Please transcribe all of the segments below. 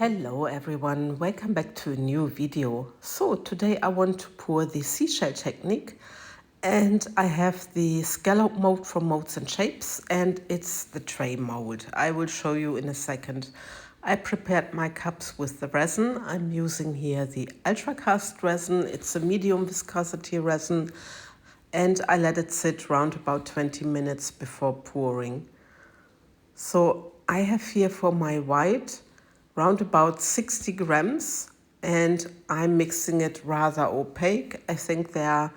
Hello everyone, welcome back to a new video. So today I want to pour the seashell technique, and I have the scallop mold from MoldsandShapes, and it's the tray mold. I will show you in a second. I prepared my cups with the resin. I'm using here the ultra cast resin. It's a medium viscosity resin, and I let it sit around about 20 minutes before pouring. So I have here for my white round about 60 grams, and I'm mixing it rather opaque. I think there are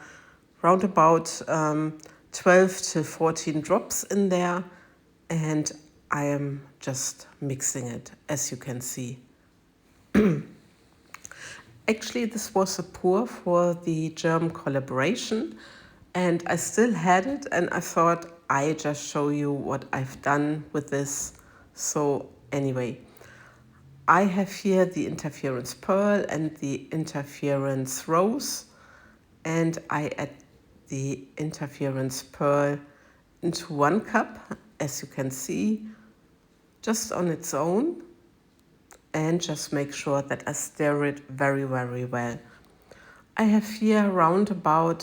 round about 12 to 14 drops in there, and I am just mixing it, as you can see. Actually, this was a pour for the German collaboration, and I still had it, and I thought I just show you what I've done with this. So anyway, I have here the interference pearl and the interference rose, and I add the interference pearl into 1 cup, as you can see, just on its own, and just make sure that I stir it very, very well. I have here around about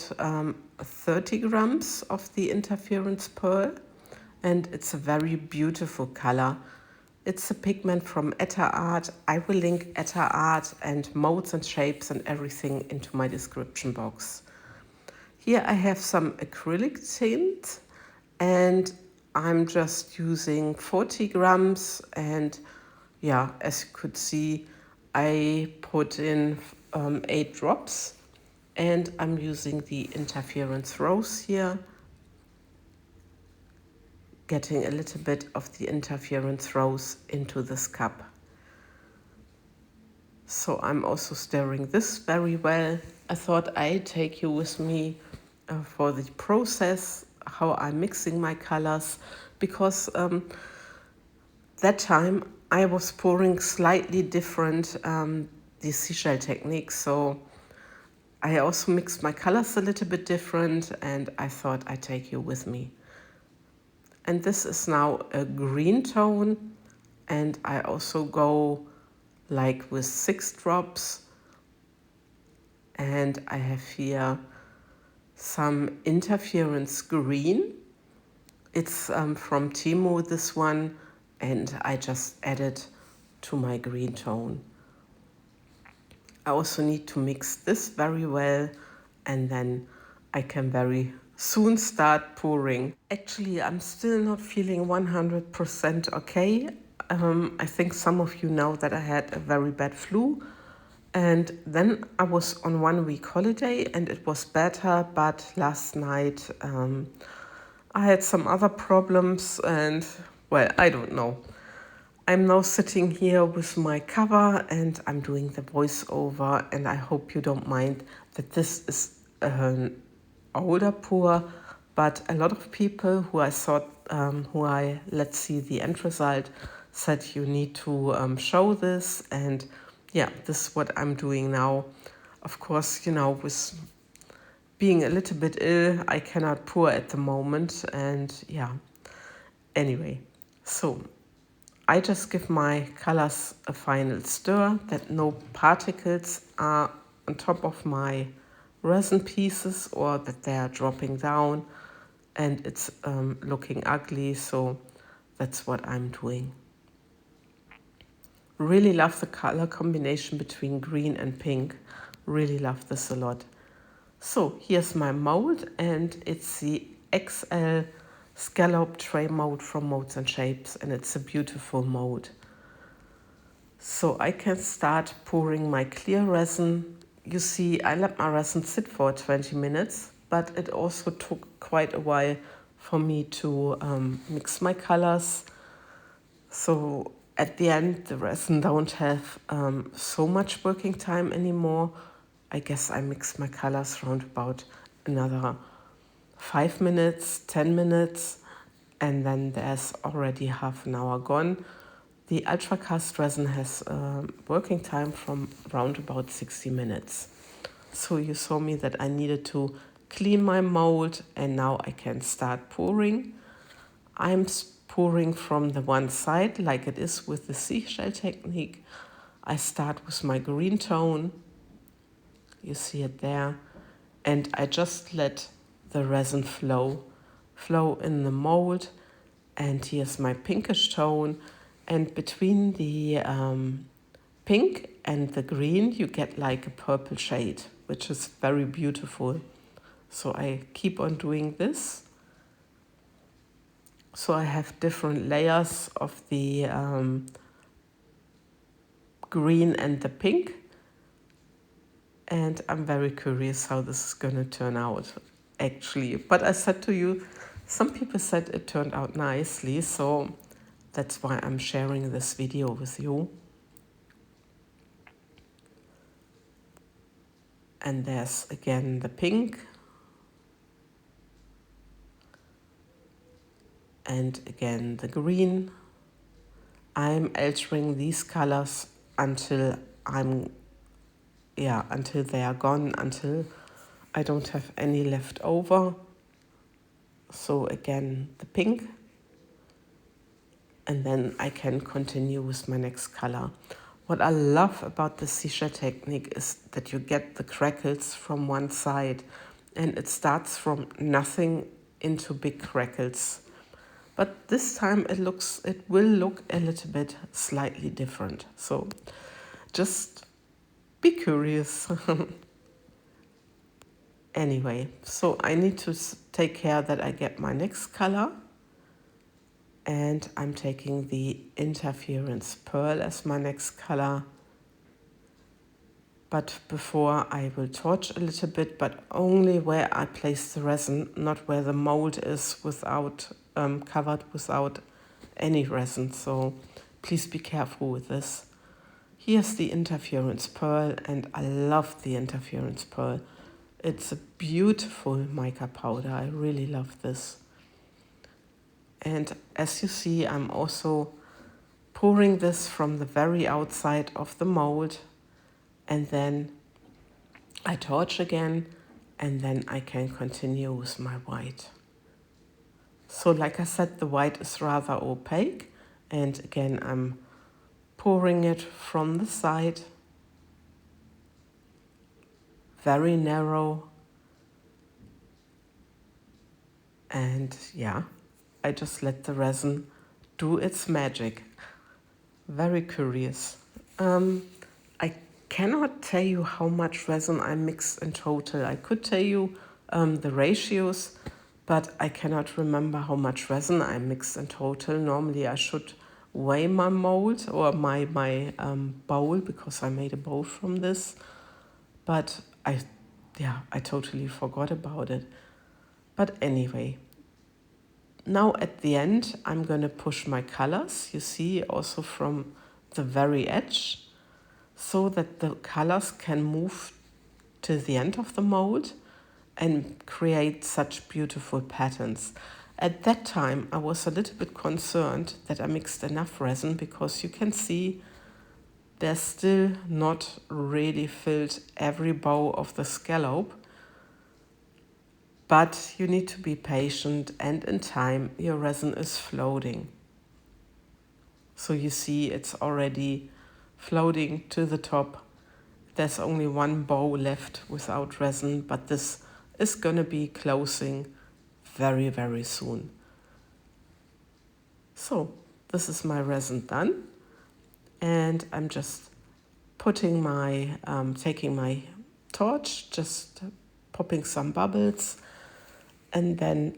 30 grams of the interference pearl, and it's a very beautiful color. It's a pigment from Etta Art. I will link Etta Art and MoldsandShapes and everything into my description box. Here I have some acrylic tint, and I'm just using 40 grams, and yeah, as you could see, I put in 8 drops, and I'm using the interference rose here, getting a little bit of the interference rose into this cup. So I'm also stirring this very well. I thought I'd take you with me for the process, how I'm mixing my colors, because that time I was pouring slightly different the seashell technique. So I also mixed my colors a little bit different, and I thought I'd take you with me. And this is now a green tone, and I also go like with 6 drops, and I have here some interference green. It's from Timo, this one, and I just add it to my green tone. I also need to mix this very well, and then I can very soon start pouring. Actually, I'm still not feeling 100% okay. I think some of you know that I had a very bad flu, and then I was on 1 week holiday and it was better, but last night I had some other problems, and well, I don't know. I'm now sitting here with my cover and I'm doing the voiceover, and I hope you don't mind that this is an older pour, but a lot of people who I thought, let's see the end result, said you need to show this, and yeah, this is what I'm doing now. Of course, you know, with being a little bit ill, I cannot pour at the moment, and yeah, anyway, so I just give my colors a final stir, that no particles are on top of my resin pieces or that they are dropping down and it's looking ugly. So that's what I'm doing. Really love the color combination between green and pink. Really love this a lot. So here's my mold, and it's the XL Scallop Tray Mold from MoldsandShapes, and it's a beautiful mold. So I can start pouring my clear resin. You see, I let my resin sit for 20 minutes, but it also took quite a while for me to mix my colors. So at the end, the resin don't have so much working time anymore. I guess I mixed my colors around about another 5 minutes, 10 minutes, and then there's already half an hour gone. The ultra cast resin has working time from around about 60 minutes. So you saw me that I needed to clean my mold, and now I can start pouring. I'm pouring from the one side like it is with the seashell technique. I start with my green tone, you see it there, and I just let the resin flow in the mold. And here's my pinkish tone, and between the pink and the green you get like a purple shade, which is very beautiful. So I keep on doing this. So I have different layers of the green and the pink, and I'm very curious how this is going to turn out actually. But I said to you, some people said it turned out nicely, so that's why I'm sharing this video with you. And there's again the pink, and again the green. I'm altering these colors until until they are gone, until I don't have any left over. So again the pink, and then I can continue with my next color. What I love about the seashell technique is that you get the crackles from one side, and it starts from nothing into big crackles. But this time it will look a little bit slightly different. So just be curious. Anyway, so I need to take care that I get my next color. And I'm taking the Interference Pearl as my next color. But before I will torch a little bit, but only where I place the resin, not where the mold is without covered without any resin. So please be careful with this. Here's the Interference Pearl, and I love the Interference Pearl. It's a beautiful mica powder. I really love this. And as you see, I'm also pouring this from the very outside of the mold, and then I torch again, and then I can continue with my white. So like I said, the white is rather opaque, and again I'm pouring it from the side, very narrow, and yeah, I just let the resin do its magic. Very curious. I cannot tell you how much resin I mixed in total. I could tell you the ratios, but I cannot remember how much resin I mixed in total. Normally I should weigh my mold or my bowl, because I made a bowl from this, but I totally forgot about it. But anyway, now at the end I'm going to push my colors, you see, also from the very edge, so that the colors can move to the end of the mold and create such beautiful patterns. At that time I was a little bit concerned that I mixed enough resin, because you can see there's still not really filled every bow of the scallop. But you need to be patient, and in time your resin is floating. So you see it's already floating to the top. There's only one bow left without resin, but this is going to be closing very, very soon. So this is my resin done, and I'm just putting my, taking my torch, just popping some bubbles, and then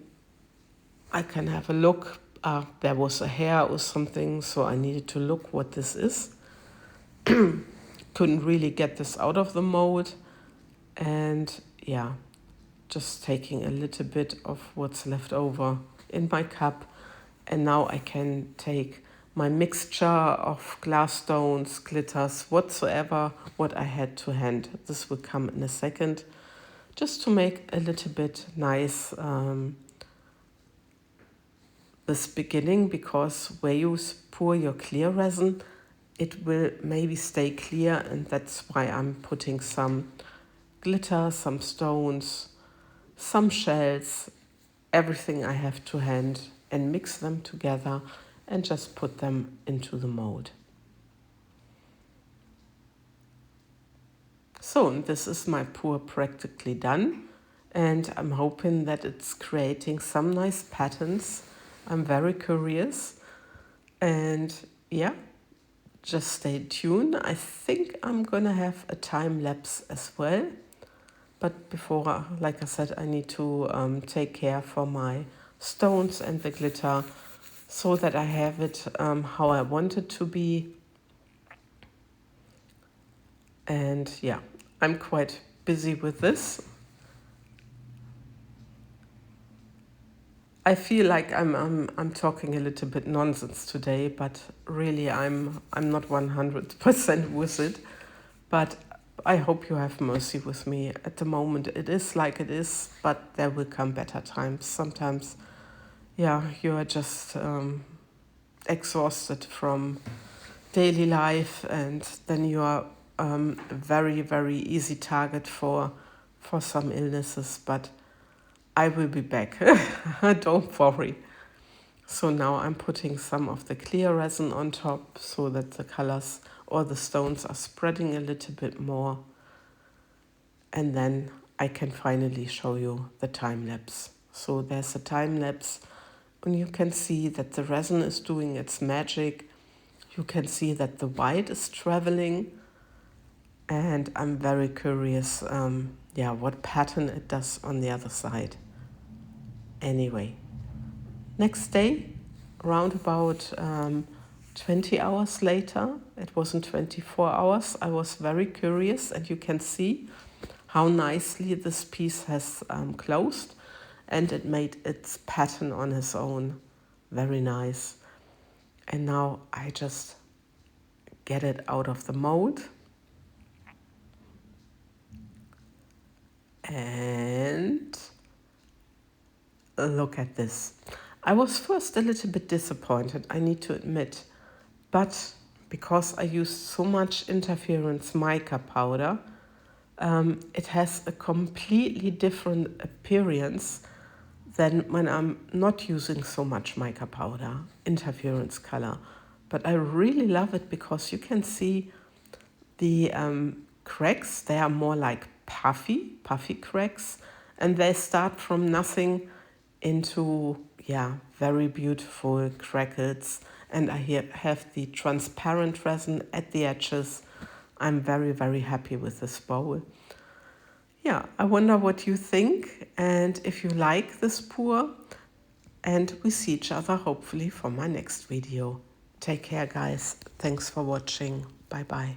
I can have a look. There was a hair or something, so I needed to look what this is. Couldn't really get this out of the mold, and yeah, just taking a little bit of what's left over in my cup. And now I can take my mixture of glass stones, glitters, whatsoever, what I had to hand. This will come in a second, just to make a little bit nice this beginning, because where you pour your clear resin, it will maybe stay clear, and that's why I'm putting some glitter, some stones, some shells, everything I have to hand, and mix them together and just put them into the mold. So this is my pour practically done, and I'm hoping that it's creating some nice patterns. I'm very curious, and yeah, just stay tuned. I think I'm gonna have a time lapse as well, but before, like I said, I need to take care for my stones and the glitter so that I have it how I want it to be. And yeah, I'm quite busy with this. I feel like I'm talking a little bit nonsense today, but really I'm not 100% with it. But I hope you have mercy with me. At the moment it is like it is, but there will come better times. Sometimes, yeah, you are just exhausted from daily life, and then you are a very, very easy target for some illnesses. But I will be back. Don't worry. So now I'm putting some of the clear resin on top so that the colors or the stones are spreading a little bit more. And then I can finally show you the time lapse. So there's a time lapse, and you can see that the resin is doing its magic. You can see that the white is traveling, and I'm very curious, what pattern it does on the other side. Anyway, next day, around about 20 hours later, it wasn't 24 hours, I was very curious, and you can see how nicely this piece has closed, and it made its pattern on its own. Very nice. And now I just get it out of the mold. And look at this. I was first a little bit disappointed, I need to admit. But because I used so much interference mica powder, it has a completely different appearance than when I'm not using so much mica powder, interference color. But I really love it because you can see the cracks. They are more like puffy cracks, and they start from nothing into, yeah, very beautiful crackles. And I here have the transparent resin at the edges. I'm very, very happy with this bowl. Yeah, I wonder what you think and if you like this pour. And we see each other hopefully for my next video. Take care, guys. Thanks for watching. Bye bye.